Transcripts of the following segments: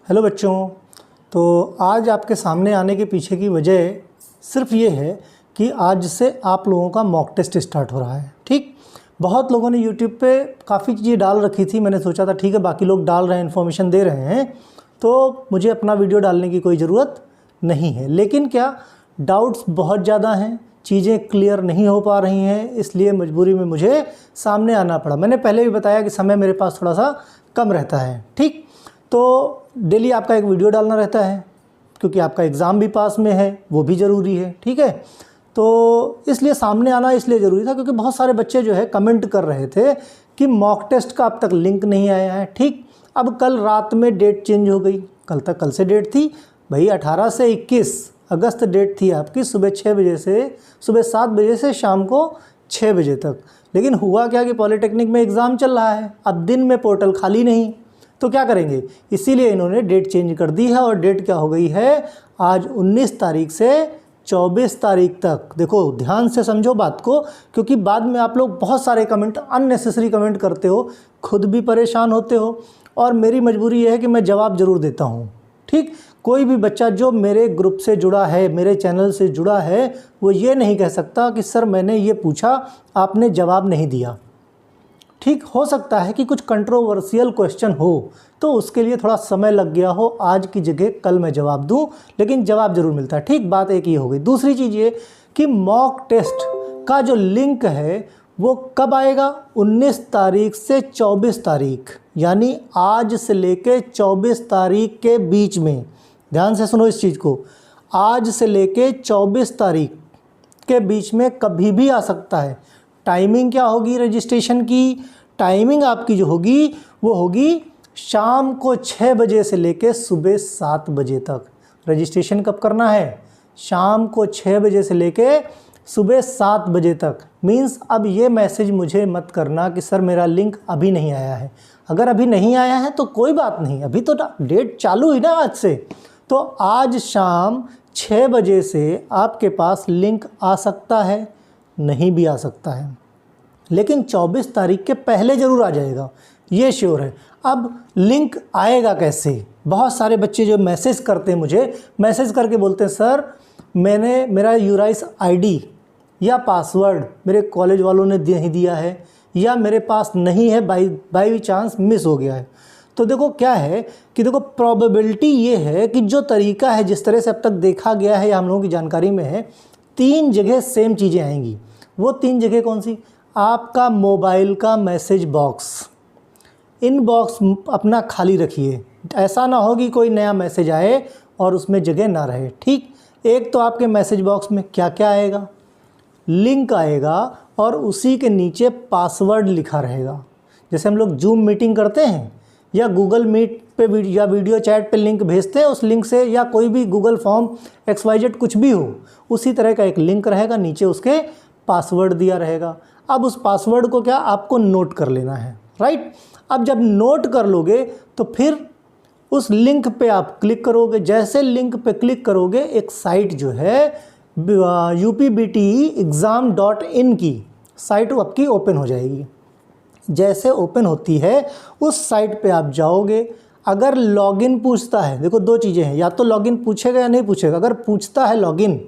Hello बच्चों। तो आज आपके सामने आने के पीछे की वजह सिर्फ ये है कि आज से आप लोगों का मॉक टेस्ट स्टार्ट हो रहा है। ठीक, बहुत लोगों ने यूट्यूब पे काफ़ी चीज़ें डाल रखी थी। मैंने सोचा था ठीक है, बाकी लोग डाल रहे हैं, इन्फॉर्मेशन दे रहे हैं, तो मुझे अपना वीडियो डालने की कोई ज़रूरत नहीं है। लेकिन क्या, डाउट्स बहुत ज़्यादा हैं, चीज़ें क्लियर नहीं हो पा रही हैं, इसलिए मजबूरी में मुझे सामने आना पड़ा। मैंने पहले भी बताया कि समय मेरे पास थोड़ा सा कम रहता है। ठीक, तो डेली आपका एक वीडियो डालना रहता है, क्योंकि आपका एग्ज़ाम भी पास में है, वो भी ज़रूरी है। ठीक है, तो इसलिए सामने आना इसलिए ज़रूरी था क्योंकि बहुत सारे बच्चे जो है कमेंट कर रहे थे कि मॉक टेस्ट का अब तक लिंक नहीं आया है। ठीक, अब कल रात में डेट चेंज हो गई। कल से डेट थी भाई 18 से 21 अगस्त डेट थी आपकी, सुबह 7 बजे से शाम को 6 बजे तक। लेकिन हुआ क्या कि पॉलिटेक्निक में एग्ज़ाम चल रहा है, अब दिन में पोर्टल खाली नहीं, तो क्या करेंगे, इसीलिए इन्होंने डेट चेंज कर दी है। और डेट क्या हो गई है, आज 19 तारीख से 24 तारीख तक। देखो ध्यान से समझो बात को, क्योंकि बाद में आप लोग बहुत सारे कमेंट, अननेसेसरी कमेंट करते हो, खुद भी परेशान होते हो, और मेरी मजबूरी ये है कि मैं जवाब ज़रूर देता हूँ। ठीक, कोई भी बच्चा जो मेरे ग्रुप से जुड़ा है, मेरे चैनल से जुड़ा है, वो ये नहीं कह सकता कि सर मैंने ये पूछा, आपने जवाब नहीं दिया। ठीक, हो सकता है कि कुछ कंट्रोवर्शियल क्वेश्चन हो, तो उसके लिए थोड़ा समय लग गया हो, आज की जगह कल मैं जवाब दूं, लेकिन जवाब ज़रूर मिलता है। ठीक, बात एक ही हो गई। दूसरी चीज़ ये कि मॉक टेस्ट का जो लिंक है वो कब आएगा, 19 तारीख से 24 तारीख, यानी आज से लेके 24 तारीख के बीच में। ध्यान से सुनो इस चीज़ को, आज से लेके 24 तारीख के बीच में कभी भी आ सकता है। टाइमिंग क्या होगी रजिस्ट्रेशन की, टाइमिंग आपकी जो होगी वो होगी शाम को 6 बजे से लेके सुबह 7 बजे तक। रजिस्ट्रेशन कब करना है, शाम को 6 बजे से लेके सुबह 7 बजे तक। मींस अब ये मैसेज मुझे मत करना कि सर मेरा लिंक अभी नहीं आया है। अगर अभी नहीं आया है तो कोई बात नहीं, अभी तो डेट चालू हुई ना आज से, तो आज शाम 6 बजे से आपके पास लिंक आ सकता है, नहीं भी आ सकता है, लेकिन 24 तारीख के पहले ज़रूर आ जाएगा, ये श्योर है। अब लिंक आएगा कैसे, बहुत सारे बच्चे जो मैसेज करते हैं मुझे, मैसेज करके बोलते हैं सर मैंने मेरा यूराइस आईडी या पासवर्ड मेरे कॉलेज वालों ने नहीं दिया है, या मेरे पास नहीं है, बाई चांस मिस हो गया है। तो देखो क्या है कि देखो प्रोबेबिलिटी ये है कि जो तरीका है, जिस तरह से अब तक देखा गया है या हम लोगों की जानकारी में है, 3 जगह सेम चीज़ें आएंगी। वो 3 जगह कौन सी, आपका मोबाइल का मैसेज बॉक्स, इनबॉक्स अपना खाली रखिए, ऐसा ना हो कि कोई नया मैसेज आए और उसमें जगह ना रहे। ठीक, एक तो आपके मैसेज बॉक्स में क्या क्या आएगा, लिंक आएगा और उसी के नीचे पासवर्ड लिखा रहेगा। जैसे हम लोग जूम मीटिंग करते हैं या गूगल मीट पे या वीडियो चैट पे लिंक भेजते हैं, उस लिंक से, या कोई भी गूगल फॉर्म XYZ कुछ भी हो, उसी तरह का एक लिंक रहेगा, नीचे उसके पासवर्ड दिया रहेगा। अब उस पासवर्ड को क्या आपको नोट कर लेना है, राइट। अब जब नोट कर लोगे तो फिर उस लिंक पे आप क्लिक करोगे। जैसे लिंक पे क्लिक करोगे, एक साइट जो है UPBTE-exam.in की साइट आपकी ओपन हो जाएगी। जैसे ओपन होती है उस साइट पे आप जाओगे। अगर लॉगिन पूछता है, देखो 2 चीज़ें हैं, या तो लॉगिन पूछेगा या नहीं पूछेगा। अगर पूछता है लॉगिन,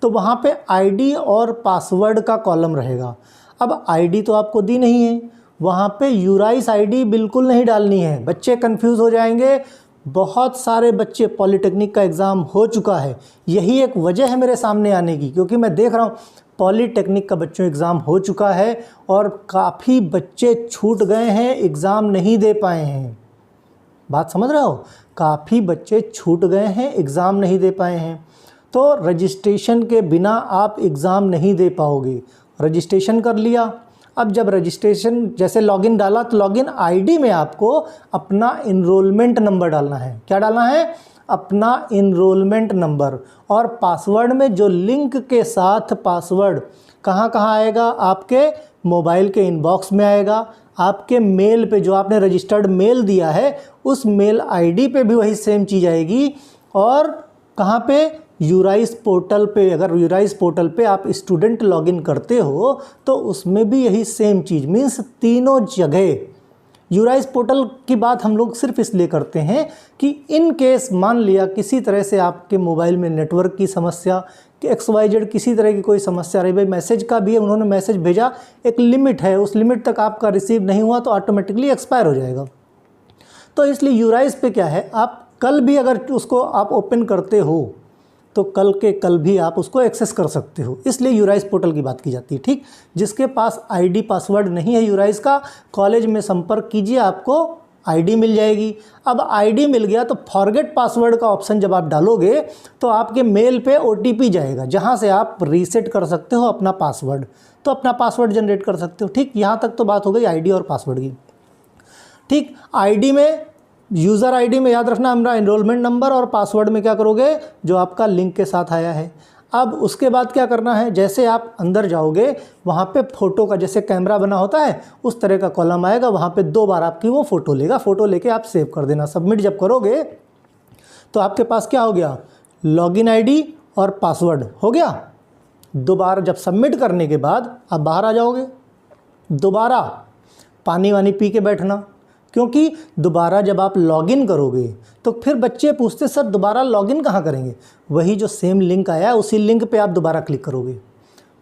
तो वहाँ पे आईडी और पासवर्ड का कॉलम रहेगा। अब आईडी तो आपको दी नहीं है, वहाँ पे यूराइस आईडी बिल्कुल नहीं डालनी है, बच्चे कंफ्यूज हो जाएंगे। बहुत सारे बच्चे, पॉलिटेक्निक का एग्ज़ाम हो चुका है, यही एक वजह है मेरे सामने आने की, क्योंकि मैं देख रहा हूँ पॉलिटेक्निक का बच्चों एग्ज़ाम हो चुका है और काफ़ी बच्चे छूट गए हैं, एग्ज़ाम नहीं दे पाए हैं। बात समझ रहे हो, काफ़ी बच्चे छूट गए हैं, एग्ज़ाम नहीं दे पाए हैं। तो रजिस्ट्रेशन के बिना आप एग्ज़ाम नहीं दे पाओगे। रजिस्ट्रेशन कर लिया, अब जब रजिस्ट्रेशन जैसे लॉगिन डाला, तो लॉगिन आईडी में आपको अपना इनरोलमेंट नंबर डालना है। क्या डालना है, अपना इनरोलमेंट नंबर। और पासवर्ड में जो लिंक के साथ पासवर्ड कहाँ कहाँ आएगा, आपके मोबाइल के इनबॉक्स में आएगा, आपके मेल पे जो आपने रजिस्टर्ड मेल दिया है उस मेल आईडी पे भी वही सेम चीज़ आएगी। और कहाँ पे, यूराइस पोर्टल पे। अगर यूराइस पोर्टल पे आप स्टूडेंट लॉगिन करते हो तो उसमें भी यही सेम चीज़, मीन्स तीनों जगह यूराइज पोर्टल की बात हम लोग सिर्फ इसलिए करते हैं कि इन केस मान लिया किसी तरह से आपके मोबाइल में नेटवर्क की समस्या कि XYZ किसी तरह की कोई समस्या रही, भाई मैसेज का भी उन्होंने मैसेज भेजा, एक लिमिट है, उस लिमिट तक आपका रिसीव नहीं हुआ तो ऑटोमेटिकली एक्सपायर हो जाएगा। तो इसलिए यूराइज पे क्या है, आप कल भी अगर उसको आप ओपन करते हो तो कल के कल भी आप उसको एक्सेस कर सकते हो, इसलिए यूराइज पोर्टल की बात की जाती है। ठीक, जिसके पास आईडी पासवर्ड नहीं है यूराइज का, कॉलेज में संपर्क कीजिए, आपको आईडी मिल जाएगी। अब आईडी मिल गया तो फॉरगेट पासवर्ड का ऑप्शन जब आप डालोगे तो आपके मेल पे OTP जाएगा, जहां से आप रीसेट कर सकते हो अपना पासवर्ड, तो अपना पासवर्ड जनरेट कर सकते हो। ठीक, यहाँ तक तो बात हो गई आईडी और पासवर्ड की। ठीक, आईडी में यूज़र आईडी में याद रखना हमारा एनरोलमेंट नंबर, और पासवर्ड में क्या करोगे, जो आपका लिंक के साथ आया है। अब उसके बाद क्या करना है, जैसे आप अंदर जाओगे वहाँ पे फ़ोटो का जैसे कैमरा बना होता है उस तरह का कॉलम आएगा, वहाँ पे 2 बार आपकी वो फ़ोटो लेगा, फ़ोटो लेके आप सेव कर देना। सबमिट जब करोगे तो आपके पास क्या हो गया, लॉगिन आईडी और पासवर्ड हो गया। दोबारा जब सबमिट करने के बाद आप बाहर आ जाओगे, दोबारा पानी वानी पी के बैठना, क्योंकि दोबारा जब आप लॉगिन करोगे तो फिर बच्चे पूछते सर दोबारा लॉगिन कहाँ करेंगे, वही जो सेम लिंक आया है उसी लिंक पे आप दोबारा क्लिक करोगे,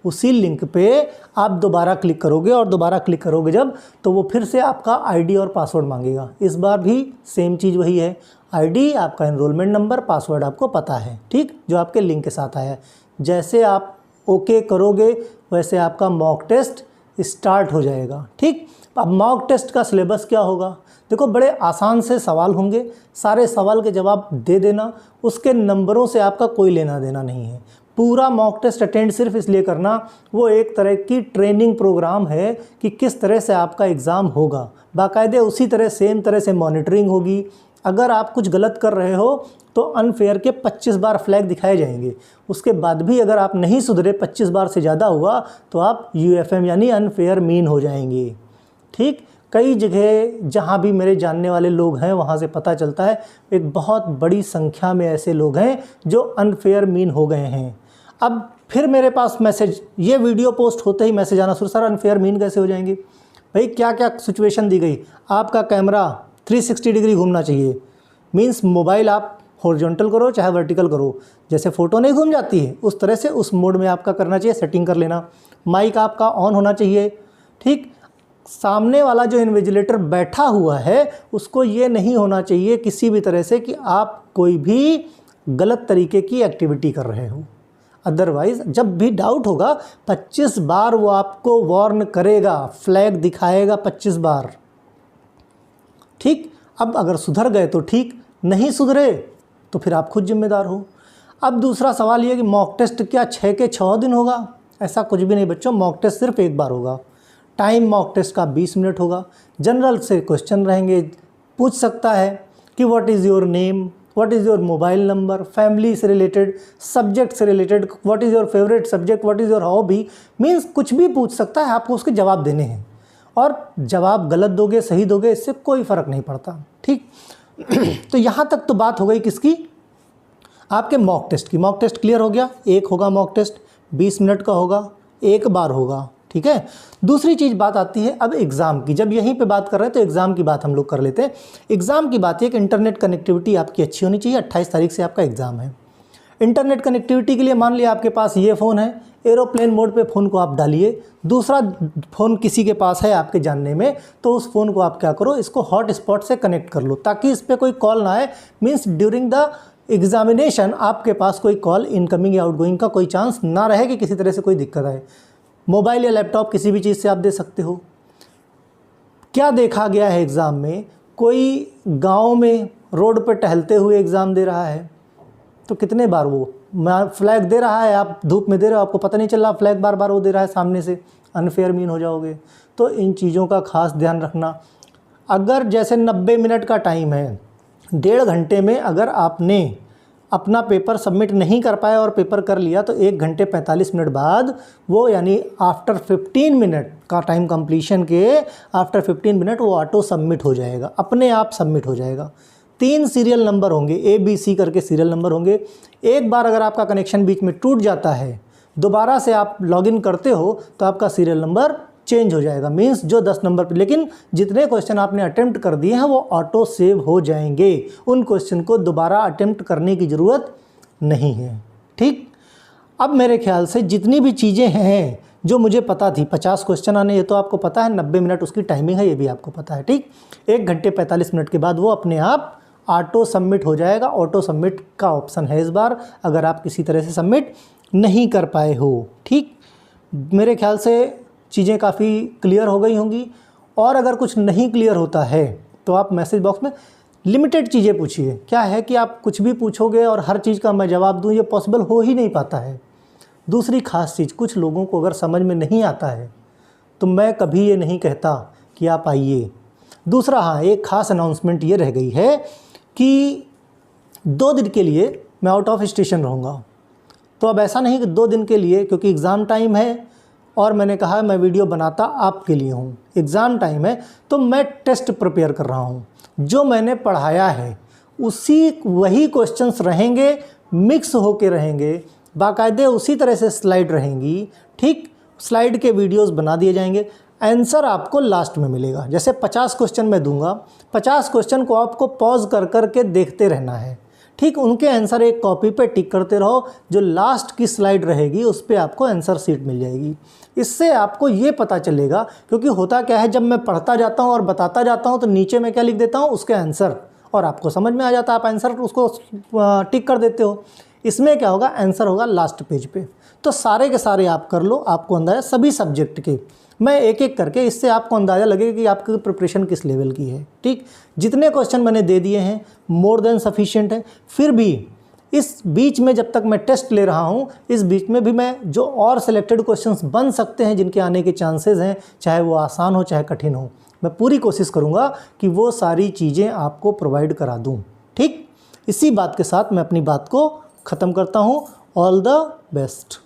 उसी लिंक पे आप दोबारा क्लिक करोगे, और दोबारा क्लिक करोगे जब तो वो फिर से आपका आईडी और पासवर्ड मांगेगा। इस बार भी सेम चीज़ वही है, आईडी आपका एनरोलमेंट नंबर, पासवर्ड आपको पता है, ठीक, जो आपके लिंक के साथ आया है। जैसे आप ओके करोगे वैसे आपका मॉक टेस्ट स्टार्ट हो जाएगा। ठीक, अब मॉक टेस्ट का सिलेबस क्या होगा, देखो बड़े आसान से सवाल होंगे, सारे सवाल के जवाब दे देना, उसके नंबरों से आपका कोई लेना देना नहीं है। पूरा मॉक टेस्ट अटेंड सिर्फ इसलिए करना, वो एक तरह की ट्रेनिंग प्रोग्राम है कि किस तरह से आपका एग्ज़ाम होगा, बाकायदे उसी तरह सेम तरह से मॉनिटरिंग होगी। अगर आप कुछ गलत कर रहे हो तो अनफेयर के 25 बार फ्लैग दिखाए जाएंगे, उसके बाद भी अगर आप नहीं सुधरे, 25 बार से ज़्यादा हुआ तो आप UFM यानी अनफेयर मीन हो जाएंगे। ठीक, कई जगह जहाँ भी मेरे जानने वाले लोग हैं वहाँ से पता चलता है एक बहुत बड़ी संख्या में ऐसे लोग हैं जो अनफेयर मीन हो गए हैं। अब फिर मेरे पास मैसेज, ये वीडियो पोस्ट होते ही मैसेज आना शुरू, सर अनफेयर मीन कैसे हो जाएंगे, भाई क्या क्या सिचुएशन दी गई, आपका कैमरा 360 डिग्री घूमना चाहिए, मीन्स मोबाइल आप हॉरिजॉन्टल करो चाहे वर्टिकल करो, जैसे फ़ोटो नहीं घूम जाती है उस तरह से उस मोड में आपका करना चाहिए, सेटिंग कर लेना। माइक आपका ऑन होना चाहिए। ठीक, सामने वाला जो इन्विजिलेटर बैठा हुआ है उसको ये नहीं होना चाहिए किसी भी तरह से कि आप कोई भी गलत तरीके की एक्टिविटी कर रहे हो, अदरवाइज़ जब भी डाउट होगा 25 बार वो आपको वार्न करेगा, फ्लैग दिखाएगा 25 बार। ठीक, अब अगर सुधर गए तो ठीक, नहीं सुधरे तो फिर आप खुद जिम्मेदार हो। अब दूसरा सवाल ये कि मॉक टेस्ट क्या 6 के 6 दिन होगा, ऐसा कुछ भी नहीं बच्चों, मॉक टेस्ट सिर्फ एक बार होगा। टाइम मॉक टेस्ट का 20 मिनट होगा। जनरल से क्वेश्चन रहेंगे, पूछ सकता है कि what is your name, what is your mobile number, family से रिलेटेड, सब्जेक्ट से related, what is your favourite subject, what is your hobby, means कुछ भी पूछ सकता है, आपको उसके जवाब देने हैं, और जवाब गलत दोगे सही दोगे इससे कोई फ़र्क नहीं पड़ता। ठीक तो यहाँ तक तो बात हो गई किसकी, आपके मॉक टेस्ट की। मॉक टेस्ट क्लियर हो गया, एक होगा मॉक टेस्ट, 20 मिनट का होगा, एक बार होगा। ठीक है, दूसरी चीज़ बात आती है अब एग्ज़ाम की। जब यहीं पे बात कर रहे हैं तो एग्ज़ाम की बात हम लोग कर लेते हैं। एग्ज़ाम की बात है कि इंटरनेट कनेक्टिविटी आपकी अच्छी होनी चाहिए। 28 तारीख से आपका एग्ज़ाम है। इंटरनेट कनेक्टिविटी के लिए मान लिया आपके पास ये फ़ोन है, एरोप्लेन मोड पे फ़ोन को आप डालिए, दूसरा फ़ोन किसी के पास है आपके जानने में तो उस फ़ोन को आप क्या करो, इसको हॉटस्पॉट से कनेक्ट कर लो ताकि इस पर कोई कॉल ना आए। मीन्स ड्यूरिंग द एग्ज़ामिनेशन आपके पास कोई कॉल इनकमिंग या आउटगोइंग का कोई चांस ना रहे कि किसी तरह से कोई दिक्कत आए। मोबाइल या लैपटॉप किसी भी चीज़ से आप दे सकते हो। क्या देखा गया है एग्ज़ाम में, कोई गांव में रोड पर टहलते हुए एग्ज़ाम दे रहा है तो कितने बार वो फ्लैग दे रहा है, आप धूप में दे रहे हो, आपको पता नहीं चल रहा, फ्लैग बार बार वो दे रहा है सामने से, अनफेयर मीन हो जाओगे। तो इन चीज़ों का खास ध्यान रखना। अगर जैसे 90 मिनट का टाइम है, 1.5 घंटे में अगर आपने अपना पेपर सबमिट नहीं कर पाए और पेपर कर लिया तो 1 घंटे 45 मिनट बाद वो, यानी आफ्टर 15 मिनट का टाइम कंप्लीशन के आफ्टर 15 मिनट वो ऑटो सबमिट हो जाएगा, अपने आप सबमिट हो जाएगा। 3 सीरियल नंबर होंगे, ABC करके सीरियल नंबर होंगे। एक बार अगर आपका कनेक्शन बीच में टूट जाता है, दोबारा से आप लॉगिन करते हो तो आपका सीरियल नंबर चेंज हो जाएगा, मीन्स जो 10 नंबर पे, लेकिन जितने क्वेश्चन आपने अटेम्प्ट कर दिए हैं वो ऑटो सेव हो जाएंगे, उन क्वेश्चन को दोबारा अटेम्प्ट करने की ज़रूरत नहीं है। ठीक, अब मेरे ख्याल से जितनी भी चीज़ें हैं जो मुझे पता थी, 50 क्वेश्चन आने, ये तो आपको पता है, 90 मिनट उसकी टाइमिंग है, ये भी आपको पता है। ठीक, 1 घंटे 45 मिनट के बाद वो अपने आप ऑटो सबमिट हो जाएगा। ऑटो सबमिट का ऑप्शन है इस बार, अगर आप किसी तरह से सबमिट नहीं कर पाए हो। ठीक, मेरे ख्याल से चीज़ें काफ़ी क्लियर हो गई होंगी, और अगर कुछ नहीं क्लियर होता है तो आप मैसेज बॉक्स में लिमिटेड चीज़ें पूछिए। क्या है कि आप कुछ भी पूछोगे और हर चीज़ का मैं जवाब दूँ, ये पॉसिबल हो ही नहीं पाता है। दूसरी ख़ास चीज़, कुछ लोगों को अगर समझ में नहीं आता है तो मैं कभी ये नहीं कहता कि आप आइए। दूसरा, हाँ, एक ख़ास अनाउंसमेंट ये रह गई है कि 2 दिन के लिए मैं आउट ऑफ स्टेशन रहूँगा। तो अब ऐसा नहीं कि 2 दिन के लिए, क्योंकि एग्ज़ाम टाइम है और मैंने कहा मैं वीडियो बनाता आपके लिए हूँ, एग्ज़ाम टाइम है तो मैं टेस्ट प्रिपेयर कर रहा हूँ। जो मैंने पढ़ाया है वही क्वेश्चंस रहेंगे, मिक्स होके रहेंगे, बाकायदे उसी तरह से स्लाइड रहेंगी। ठीक, स्लाइड के वीडियोस बना दिए जाएंगे, आंसर आपको लास्ट में मिलेगा। जैसे 50 क्वेश्चन मैं दूंगा, 50 क्वेश्चन को आपको पॉज कर कर के देखते रहना है। ठीक, उनके आंसर एक कॉपी पे टिक करते रहो, जो लास्ट की स्लाइड रहेगी उस पर आपको आंसर शीट मिल जाएगी। इससे आपको ये पता चलेगा, क्योंकि होता क्या है, जब मैं पढ़ता जाता हूँ और बताता जाता हूँ तो नीचे मैं क्या लिख देता हूँ, उसके आंसर, और आपको समझ में आ जाता है, आप आंसर उसको टिक कर देते हो। इसमें क्या होगा, आंसर होगा लास्ट पेज पे। तो सारे के सारे आप कर लो, आपको अंदाज़ा सभी सब्जेक्ट के, मैं एक एक करके, इससे आपको अंदाज़ा लगेगा कि आपकी प्रिपरेशन किस लेवल की है। ठीक, जितने क्वेश्चन मैंने दे दिए हैं मोर देन सफिशिएंट है। फिर भी इस बीच में जब तक मैं टेस्ट ले रहा हूँ, इस बीच में भी मैं जो और सिलेक्टेड क्वेश्चंस बन सकते हैं, जिनके आने के चांसेस हैं, चाहे वो आसान हो चाहे कठिन हो, मैं पूरी कोशिश करूँगा कि वो सारी चीज़ें आपको प्रोवाइड करा दूँ। ठीक, इसी बात के साथ मैं अपनी बात को ख़त्म करता हूँ। All the best.